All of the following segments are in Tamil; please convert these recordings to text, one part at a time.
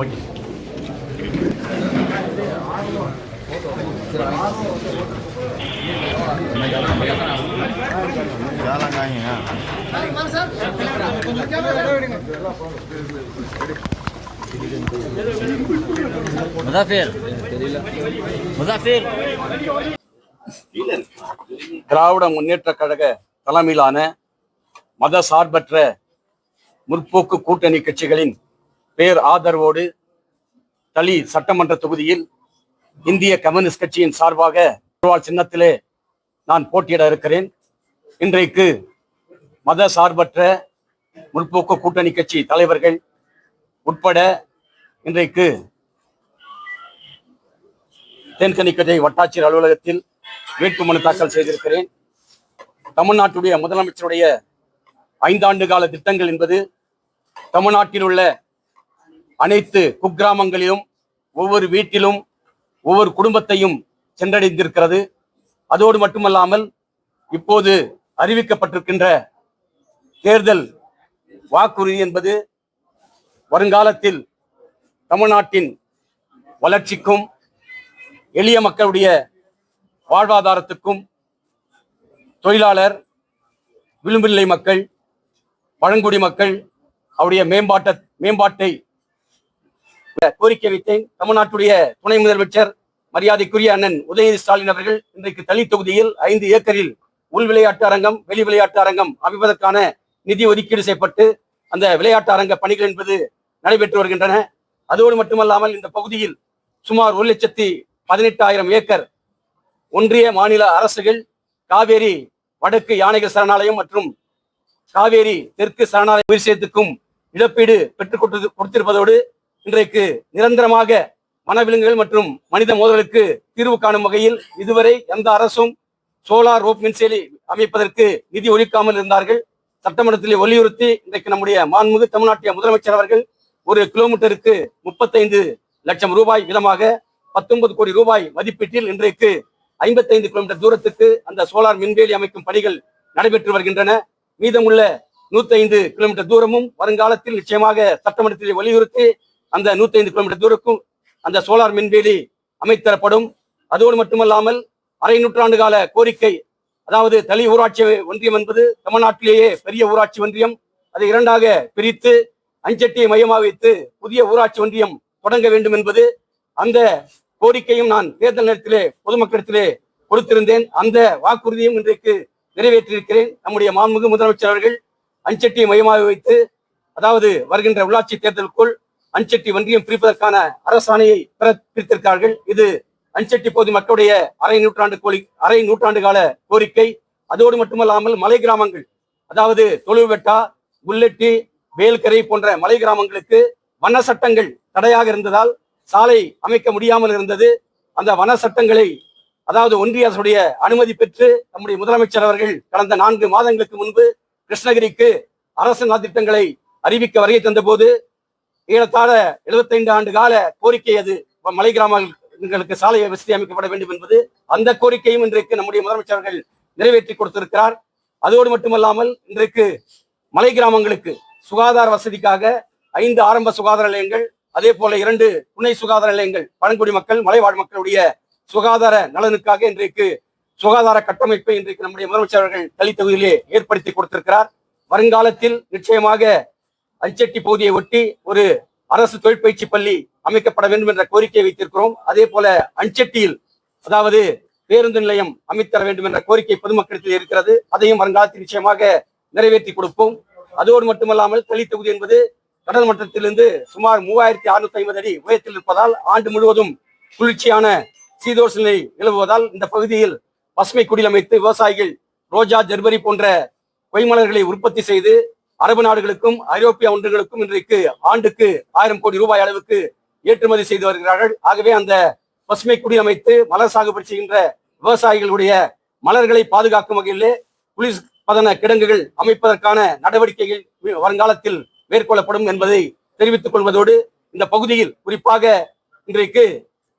ஓகே. திராவிட முன்னேற்ற கழக தலைமையிலான மத சார்பற்ற முற்போக்கு கூட்டணி கட்சிகளின் பேர் ஆதரவோடு தளி சட்டமன்ற தொகுதியில் இந்திய கம்யூனிஸ்ட் கட்சியின் சார்பாக சின்னத்திலே நான் போட்டியிட இருக்கிறேன். இன்றைக்கு மத சார்பற்ற முற்போக்கு கூட்டணி கட்சி தலைவர்கள் உட்பட இன்றைக்கு தேன்கனிக்கட்டை வட்டாட்சியர் அலுவலகத்தில் வேட்புமனு தாக்கல் செய்திருக்கிறேன். தமிழ்நாட்டுடைய முதலமைச்சருடைய 5 ஆண்டு கால திட்டங்கள் என்பது தமிழ்நாட்டில் உள்ள அனைத்து குக்கிராமங்களிலும் ஒவ்வொரு வீட்டிலும் ஒவ்வொரு குடும்பத்தையும் சென்றடைந்திருக்கிறது. அதோடு மட்டுமல்லாமல் இப்போது அறிவிக்கப்பட்டிருக்கின்ற தேர்தல் வாக்குறுதி என்பது வருங்காலத்தில் தமிழ்நாட்டின் வளர்ச்சிக்கும் எளிய மக்களுடைய வாழ்வாதாரத்துக்கும் தொழிலாளர், விளிம்பு நிலை மக்கள், பழங்குடி மக்கள் அவருடைய மேம்பாட்டை கோரிக்கை வைத்தேன். தமிழ்நாட்டுடைய துணை முதலமைச்சர் மரியாதைக்குரிய அண்ணன் உதயநிதி ஸ்டாலின் அவர்கள் இன்றைக்கு தளி தொகுதியில் 5 ஏக்கரில் உள் விளையாட்டு அரங்கம், வெளி விளையாட்டு அரங்கம் அமைப்பதற்கான நிதி ஒதுக்கீடு செய்யப்பட்டு அந்த விளையாட்டு அரங்க பணிகள் என்பது நடைபெற்று வருகின்றன. அதோடு மட்டுமல்லாமல் இந்த பகுதியில் சுமார் 1,18,000 ஏக்கர் ஒன்றிய மாநில அரசுகள் காவேரி வடக்கு யானைகள் சரணாலயம் மற்றும் காவேரி தெற்கு சரணாலய உயிர்ச்சேதத்துக்கும் இழப்பீடு பெற்றுக் கொடுத்திருப்பதோடு இன்றைக்கு நிரந்தரமாக வனவிலங்குகள் மற்றும் மனித மோதலுக்கு தீர்வு காணும் வகையில் இதுவரை எந்த அரசும் சோலார் ரோப் மின்சேலி அமைப்பதற்கு நிதி ஒதுக்காமல் இருந்தார்கள். சட்டமன்றத்திலே வலியுறுத்தி இன்றைக்கு நம்முடைய மாண்புமிகு தமிழ்நாட்டிய முதலமைச்சர் அவர்கள் ஒரு கிலோமீட்டருக்கு 35 லட்சம் ரூபாய் வீதமாக 19 கோடி ரூபாய் மதிப்பீட்டில் இன்றைக்கு 55 கிலோமீட்டர் தூரத்துக்கு அந்த சோலார் மின்வேலி அமைக்கும் பணிகள் நடைபெற்று வருகின்றன. மீதமுள்ள 105 கிலோமீட்டர் தூரமும் வருங்காலத்தில் நிச்சயமாக சட்டமன்றத்திலே வலியுறுத்தி அந்த 105 கிலோமீட்டர் தூரக்கும் அந்த சோலார் மின்வேலி அமைத்தரப்படும். அதோடு மட்டுமல்லாமல் அரை நூற்றாண்டு கால கோரிக்கை, அதாவது தளி ஊராட்சி ஒன்றியம் என்பது தமிழ்நாட்டிலேயே பெரிய ஊராட்சி ஒன்றியம். அதை 2ஆக பிரித்து அஞ்சட்டியை மையமாக வைத்து புதிய ஊராட்சி ஒன்றியம் தொடங்க வேண்டும் என்பது அந்த கோரிக்கையும் நான் தேர்தல் நேரத்திலே பொதுமக்களிடத்திலே கொடுத்திருந்தேன். அந்த வாக்குறுதியும் இன்றைக்கு நிறைவேற்றியிருக்கிறேன். நம்முடைய மாண்புமிகு முதலமைச்சர் அவர்கள் அஞ்சட்டியை மையமாக வைத்து, அதாவது வருகின்ற உள்ளாட்சி தேர்தலுக்குள் அஞ்சட்டி ஒன்றியம் பிரிப்பதற்கான அரசாணையை பிரித்திருக்கிறார்கள். இது அஞ்சட்டி பகுதி மக்களுடைய அரை நூற்றாண்டு கால கோரிக்கை. அதோடு மட்டுமல்லாமல் மலை கிராமங்கள், அதாவது தொழுவெட்டா, புல்லெட்டி, வேல்கரை போன்ற மலை கிராமங்களுக்கு வன சட்டங்கள் தடையாக இருந்ததால் சாலை அமைக்க முடியாமல் இருந்தது. அந்த வன சட்டங்களை, அதாவது ஒன்றிய அரசுடைய அனுமதி பெற்று நம்முடைய முதலமைச்சர் அவர்கள் கடந்த 4 மாதங்களுக்கு முன்பு கிருஷ்ணகிரிக்கு அரசு நலத்திட்டங்களை அறிவிக்க வருகை தந்த போது ஏறத்தாழ 75 ஆண்டு கால கோரிக்கை அது மலை கிராமங்களுக்கு சாலை வசதி அமைக்கப்பட வேண்டும் என்பது. அந்த கோரிக்கையும் இன்றைக்கு நம்முடைய முதலமைச்சர் அவர்கள் நிறைவேற்றி கொடுத்திருக்கிறார். அதோடு மட்டுமல்லாமல் இன்றைக்கு மலை கிராமங்களுக்கு சுகாதார வசதிக்காக 5 ஆரம்ப சுகாதார நிலையங்கள், அதே போல 2 துணை சுகாதார நிலையங்கள் பழங்குடி மக்கள், மலைவாழ் மக்களுடைய சுகாதார நலனுக்காக இன்றைக்கு சுகாதார கட்டமைப்பை இன்றைக்கு நம்முடைய முதலமைச்சர் அவர்கள் தளி தொகுதியிலே ஏற்படுத்தி கொடுத்திருக்கிறார். வருங்காலத்தில் நிச்சயமாக அஞ்சட்டி பகுதியை ஒட்டி ஒரு அரசு தொழிற்பயிற்சி பள்ளி அமைக்கப்பட வேண்டும் என்ற கோரிக்கையை வைத்திருக்கிறோம். அதே போல அஞ்சட்டியில், அதாவது பேருந்து நிலையம் அமைத்தர வேண்டும் என்ற கோரிக்கை பொதுமக்களிடத்தில் இருக்கிறது. அதையும் வருங்காலத்தில் நிச்சயமாக நிறைவேற்றி கொடுப்போம். அதோடு மட்டுமல்லாமல் தளி தொகுதி என்பது கடல் மட்டத்திலிருந்து சுமார் 3650 அடி உயரத்தில் இருப்பதால் ஆண்டு முழுவதும் குளிர்ச்சியான சீதோஷ நிலை நிலவுவதால் இந்த பகுதியில் பசுமை குடில் அமைத்து விவசாயிகள் ரோஜா, ஜெர்பரி போன்ற கொய்மலர்களை உற்பத்தி செய்து அரபு நாடுகளுக்கும் ஐரோப்பிய ஒன்றுகளுக்கும் இன்றைக்கு ஆண்டுக்கு 1000 கோடி ரூபாய் அளவுக்கு ஏற்றுமதி செய்து வருகிறார்கள். ஆகவே அந்த பசுமை குடில் அமைத்து மலர் சாகுபடி செய்கின்ற விவசாயிகளுடைய மலர்களை பாதுகாக்கும் வகையிலே குளிர்பதன கிடங்குகள் அமைப்பதற்கான நடவடிக்கைகள் வருங்காலத்தில் மேற்கொள்ளப்படும் என்பதை தெரிவித்துக் கொள்வதோடு, இந்த பகுதியில் குறிப்பாக இன்றைக்கு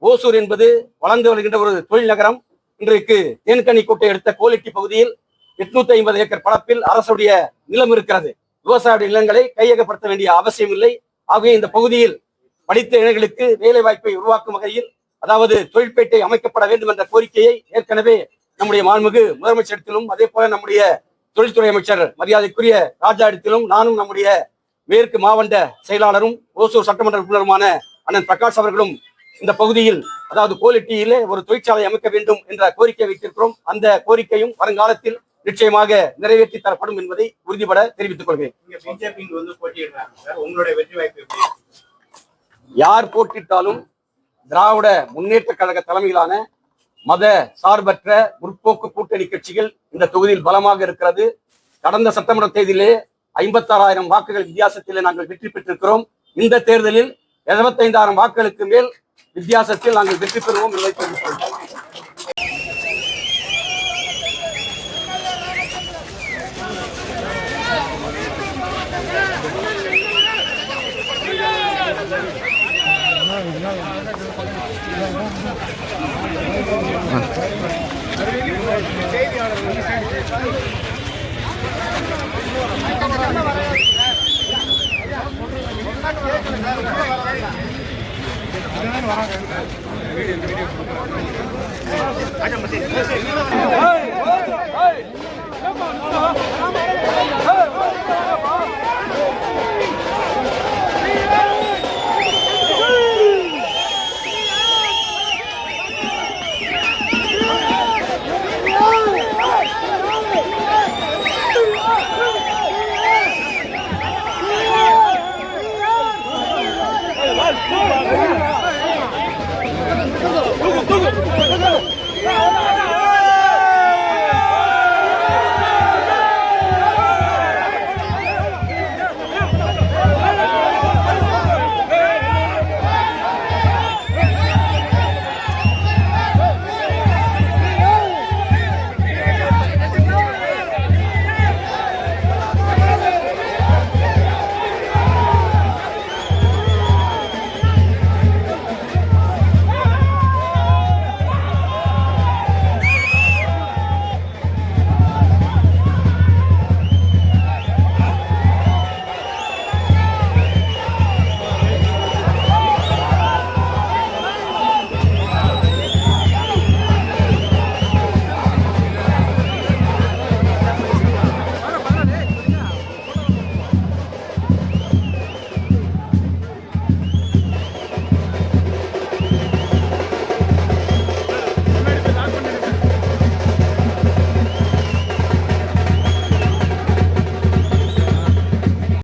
ஓசூர் என்பது வளர்ந்து வருகின்ற ஒரு தொழில் நகரம். இன்றைக்கு தேன்கனி கோட்டை எடுத்த கோலிட்டி பகுதியில் 850 ஏக்கர் பரப்பில் அரசுடைய நிலம் இருக்கிறது. விவசாய நிலங்களை கையகப்படுத்த வேண்டிய அவசியம் இல்லை. ஆகவே இந்த பகுதியில் படித்த இளைஞர்களுக்கு வேலை வாய்ப்பை உருவாக்கும் வகையில், அதாவது தொழிற்பேட்டை அமைக்கப்பட வேண்டும் என்ற கோரிக்கையை ஏற்கனவே நம்முடைய மாண்புமிகு முதலமைச்சரிடத்திலும், அதே போல நம்முடைய தொழில்துறை அமைச்சர் மரியாதைக்குரிய ராஜா இடத்திலும், நானும் நம்முடைய மேற்கு மாவட்ட செயலாளரும் ஓசூர் சட்டமன்ற உறுப்பினருமான அண்ணன் பிரகாஷ் அவர்களும் இந்த பகுதியில், அதாவது கோலிட்டியிலே ஒரு தொழிற்சாலை அமைக்க வேண்டும் என்ற கோரிக்கை வைத்திருக்கிறோம். அந்த கோரிக்கையும் வருங்காலத்தில் நிச்சயமாக நிறைவேற்றி தரப்படும் என்பதை உறுதிபட தெரிவித்துக் கொள்கிறேன். யார் போட்டியிட்டாலும் திராவிட முன்னேற்ற கழக தலைமையிலான மத சார்பற்ற முற்போக்கு கூட்டணி கட்சிகள் இந்த தொகுதியில் பலமாக இருக்கிறது. கடந்த சட்டமன்ற தேர்தலிலே 56,000 வாக்குகள் வித்தியாசத்திலே நாங்கள் வெற்றி பெற்றிருக்கிறோம். இந்த தேர்தலில் 75,000 வாக்குகளுக்கு மேல் வித்தியாசத்தில் நாங்கள் வெற்றி பெறுவோம் என்பதை தெரிவித்துள்ளோம். Hey!